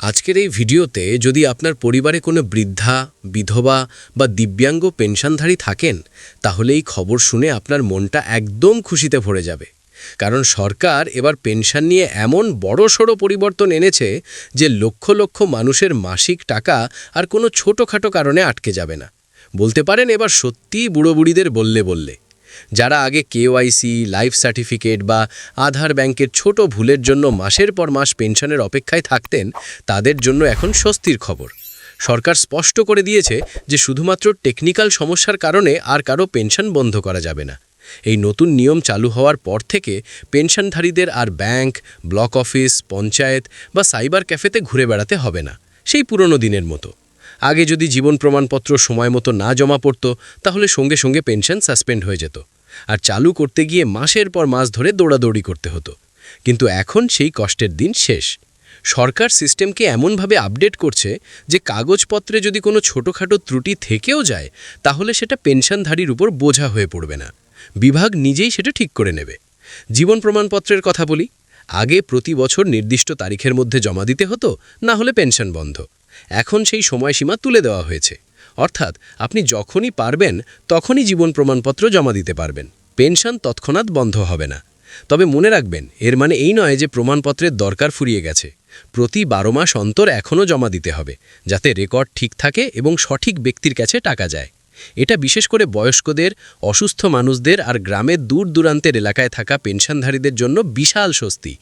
আজকের এই ভিডিওতে যদি আপনার পরিবারে কোনো বৃদ্ধা, বিধবা বা দিব্যাঙ্গ পেনশনধারী থাকেন, তাহলে এই খবর শুনে আপনার মনটা একদম খুশিতে ভরে যাবে। কারণ সরকার এবার পেনশন নিয়ে এমন বড়সড় পরিবর্তন এনেছে যে লক্ষ লক্ষ মানুষের মাসিক টাকা আর কোনো ছোটোখাটো কারণে আটকে যাবে না। বলতে পারেন এবার সত্যিই বুড়ো বুড়িদের বললে বললে। যারা আগে কেওয়াইসি, লাইফ সার্টিফিকেট বা আধার ব্যাংকের ছোট ভুলের জন্য মাসের পর মাস পেনশনের অপেক্ষায় থাকতেন, তাদের জন্য এখন স্বস্তির খবর। সরকার স্পষ্ট করে দিয়েছে যে শুধুমাত্র টেকনিক্যাল সমস্যার কারণে আর কারো পেনশন বন্ধ করা যাবে না। এই নতুন নিয়ম চালু হওয়ার পর থেকে পেনশনধারীদের আর ব্যাংক, ব্লক অফিস, পঞ্চায়েত বা সাইবার ক্যাফেতে ঘুরে বেড়াতে হবে না, সেই পুরনো দিনের মতো। আগে যদি জীবন প্রমাণপত্র সময় মতো না জমা পড়ত, তাহলে সঙ্গে সঙ্গে পেনশন সাসপেন্ড হয়ে যেত, আর চালু করতে গিয়ে মাসের পর মাস ধরে দৌড়াদৌড়ি করতে হতো। কিন্তু এখন সেই কষ্টের দিন শেষ। সরকার সিস্টেমকে এমনভাবে আপডেট করছে যে কাগজপত্রে যদি কোনো ছোটোখাটো ত্রুটি থেকেও যায়, তাহলে সেটা পেনশনধারীর উপর বোঝা হয়ে পড়বে না। বিভাগ নিজেই সেটা ঠিক করে নেবে। জীবন প্রমাণপত্রের কথা বলি। আগে প্রতি বছর নির্দিষ্ট তারিখের মধ্যে জমা দিতে হতো, না হলে পেনশন বন্ধ। এখন সেই সময়সীমা তুলে দেওয়া হয়েছে। অর্থাৎ আপনি যখনই পারবেন তখনই জীবন প্রমাণপত্র জমা দিতে পারবেন। পেনশন তৎক্ষণাৎ বন্ধ হবে না। তবে মনে রাখবেন, এর মানে এই নয় যে প্রমাণপত্রের দরকার ফুরিয়ে গেছে। প্রতি 12 মাস অন্তর এখনও জমা দিতে হবে, যাতে রেকর্ড ঠিক থাকে এবং সঠিক ব্যক্তির কাছে টাকা যায়। এটা বিশেষ করে বয়স্কদের, অসুস্থ মানুষদের আর গ্রামের দূর দূরান্তের এলাকায় থাকা পেনশনধারীদের জন্য বিশাল স্বস্তি।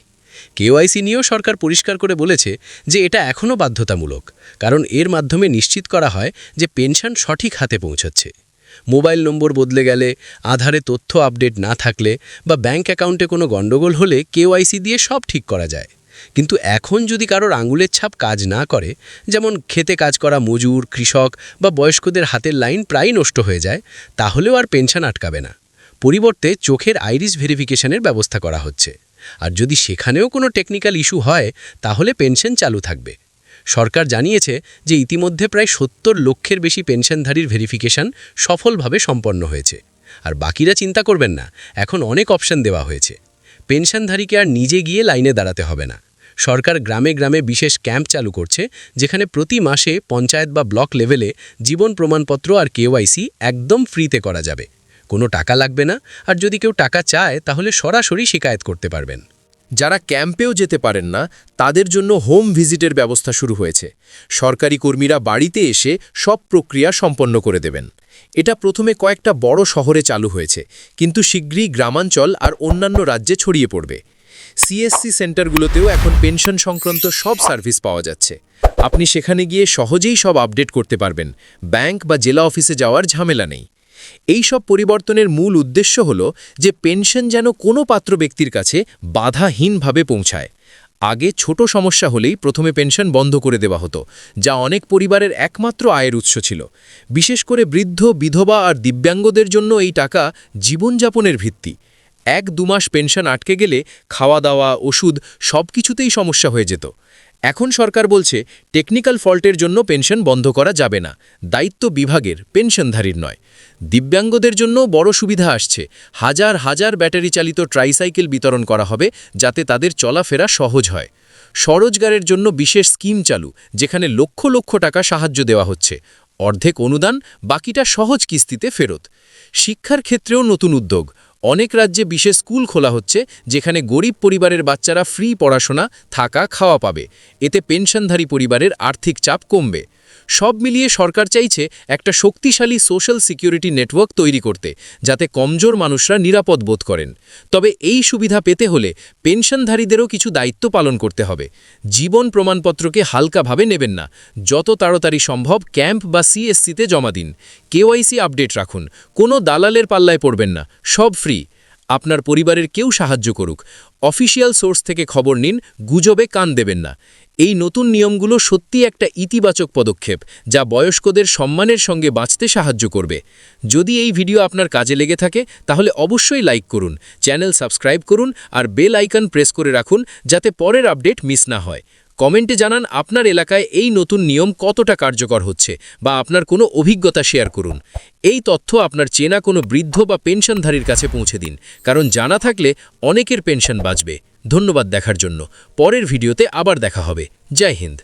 কেওয়াইসি নিয়েও সরকার পরিষ্কার করে বলেছে যে এটা এখনও বাধ্যতামূলক, কারণ এর মাধ্যমে নিশ্চিত করা হয় যে পেনশন সঠিক হাতে পৌঁছাচ্ছে। মোবাইল নম্বর বদলে গেলে, আধারে তথ্য আপডেট না থাকলে বা ব্যাংক অ্যাকাউন্টে কোনো গণ্ডগোল হলে কেওয়াইসি দিয়ে সব ঠিক করা যায়। কিন্তু এখন যদি কারোর আঙুলের ছাপ কাজ না করে, যেমন খেতে কাজ করা মজুর, কৃষক বা বয়স্কদের হাতের লাইন প্রায় নষ্ট হয়ে যায়, তাহলেও আর পেনশন আটকাবে না। পরিবর্তে চোখের আইরিস ভেরিফিকেশনের ব্যবস্থা করা হচ্ছে। আর যদি সেখানেও কোনো টেকনিক্যাল ইস্যু হয়, তাহলে পেনশন চালু থাকবে। সরকার জানিয়েছে যে ইতিমধ্যে প্রায় 70 লক্ষের বেশি পেনশনধারীর ভেরিফিকেশন সফলভাবে সম্পন্ন হয়েছে। আর বাকিরা চিন্তা করবেন না, এখন অনেক অপশন দেওয়া হয়েছে। পেনশনধারীকে আর নিজে গিয়ে লাইনে দাঁড়াতে হবে না। সরকার গ্রামে গ্রামে বিশেষ ক্যাম্প চালু করছে, যেখানে প্রতি মাসে পঞ্চায়েত বা ব্লক লেভেলে জীবন প্রমাণপত্র আর কেওয়াইসি একদম ফ্রিতে করা যাবে। কোনো টাকা লাগবে না, আর যদি কেউ টাকা চায় তাহলে সরাসরি শিকায়েত করতে পারবেন। যারা ক্যাম্পেও যেতে পারেন না, তাদের জন্য হোম ভিজিটের ব্যবস্থা শুরু হয়েছে। সরকারি কর্মীরা বাড়িতে এসে সব প্রক্রিয়া সম্পন্ন করে দেবেন। এটা প্রথমে কয়েকটা বড় শহরে চালু হয়েছে, কিন্তু শীঘ্রই গ্রামাঞ্চল আর অন্যান্য রাজ্যে ছড়িয়ে পড়বে। সিএসসি সেন্টারগুলোতেও এখন পেনশন সংক্রান্ত সব সার্ভিস পাওয়া যাচ্ছে। আপনি সেখানে গিয়ে সহজেই সব আপডেট করতে পারবেন। ব্যাংক বা জেলা অফিসে যাওয়ার ঝামেলা নেই। এই সব পরিবর্তনের মূল উদ্দেশ্য হল যে পেনশন যেন কোনো পাত্র ব্যক্তির কাছে বাধাহীনভাবে পৌঁছায়। আগে ছোট সমস্যা হলেই প্রথমে পেনশন বন্ধ করে দেওয়া হতো, যা অনেক পরিবারের একমাত্র আয়ের উৎস ছিল। বিশেষ করে বৃদ্ধ, বিধবা আর দিব্যাঙ্গদের জন্য এই টাকা জীবনযাপনের ভিত্তি। 1-2 মাস পেনশন আটকে গেলে খাওয়া দাওয়া, ওষুধ সব কিছুতেই সমস্যা হয়ে যেত। এখন সরকার বলছে টেকনিক্যাল ফল্টের জন্য পেনশন বন্ধ করা যাবে না, দায়িত্ব বিভাগের, পেনশনধারীর নয়। দিব্যাঙ্গদের জন্য বড় সুবিধা আসছে। হাজার হাজার ব্যাটারি চালিত ট্রাইসাইকেল বিতরণ করা হবে, যাতে তাদের চলাফেরা সহজ হয়। স্বরোজগারের জন্য বিশেষ স্কিম চালু, যেখানে লক্ষ লক্ষ টাকা সাহায্য দেওয়া হচ্ছে। অর্ধেক অনুদান, বাকিটা সহজ কিস্তিতে ফেরত। শিক্ষার ক্ষেত্রেও নতুন উদ্যোগ। অনেক রাজ্যে বিশেষ স্কুল খোলা হচ্ছে, যেখানে গরিব পরিবারের বাচ্চারা ফ্রি পড়াশোনা, থাকা, খাওয়া পাবে। এতে পেনশনধারী পরিবারের আর্থিক চাপ কমবে। সব মিলিয়ে সরকার চাইছে একটা শক্তিশালী সোশ্যাল সিকিউরিটি নেটওয়ার্ক তৈরি করতে, যাতে কমজোর মানুষরা নিরাপদ বোধ করেন। তবে এই সুবিধা পেতে হলে পেনশনধারীদেরও কিছু দায়িত্ব পালন করতে হবে। জীবন প্রমাণপত্রকে হালকাভাবে নেবেন না। যত তাড়াতাড়ি সম্ভব ক্যাম্প বা সিএসসিতে জমা দিন। কেওয়াইসি আপডেট রাখুন। কোনো দালালের পাল্লায় পড়বেন না, সব ফ্রি। আপনার পরিবারের কেউ সাহায্য করুক। অফিসিয়াল সোর্স থেকে খবর নিন, গুজবে কান দেবেন না। এই নতুন নিয়মগুলো সত্যি একটা ইতিবাচক পদক্ষেপ, যা বয়স্কদের সম্মানের সঙ্গে বাঁচতে সাহায্য করবে। যদি এই ভিডিও আপনার কাজে লেগে থাকে, তাহলে অবশ্যই লাইক করুন, চ্যানেল সাবস্ক্রাইব করুন আর বেল আইকন প্রেস করে রাখুন, যাতে পরের আপডেট মিস না হয়। কমেন্টে জানান আপনার এলাকায় এই নতুন নিয়ম কতটা কার্যকর হচ্ছে, বা আপনার কোনো অভিজ্ঞতা শেয়ার করুন। এই তথ্য আপনার চেনা কোনো বৃদ্ধ বা পেনশনধারীর কাছে পৌঁছে দিন, কারণ জানা থাকলে অনেকের পেনশন বাঁচবে। ধন্যবাদ দেখার জন্য। পরের ভিডিওতে আবার দেখা হবে। জয় হিন্দ।